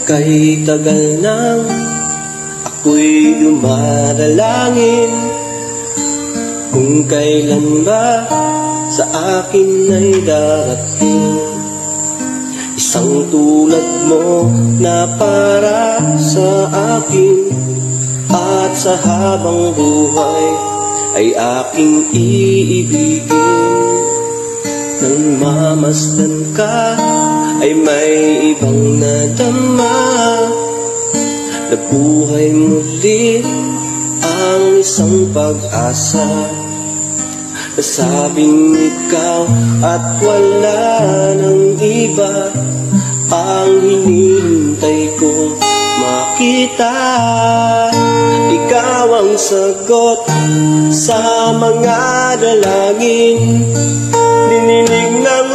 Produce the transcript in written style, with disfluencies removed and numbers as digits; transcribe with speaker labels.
Speaker 1: Kay tagal nang ako'y dumadalangin, kung kailan ba sa akin ay darating isang tulad mo na para sa akin, at sa habang buhay ay aking iibigin. Nang mamasdan ka ay may ibang nadama, na buhay muli ang isang pag-asa. Nasabing ikaw at wala nang iba ang hinihintay kong makita. Ikaw ang sagot sa mga dalangin, dininig ng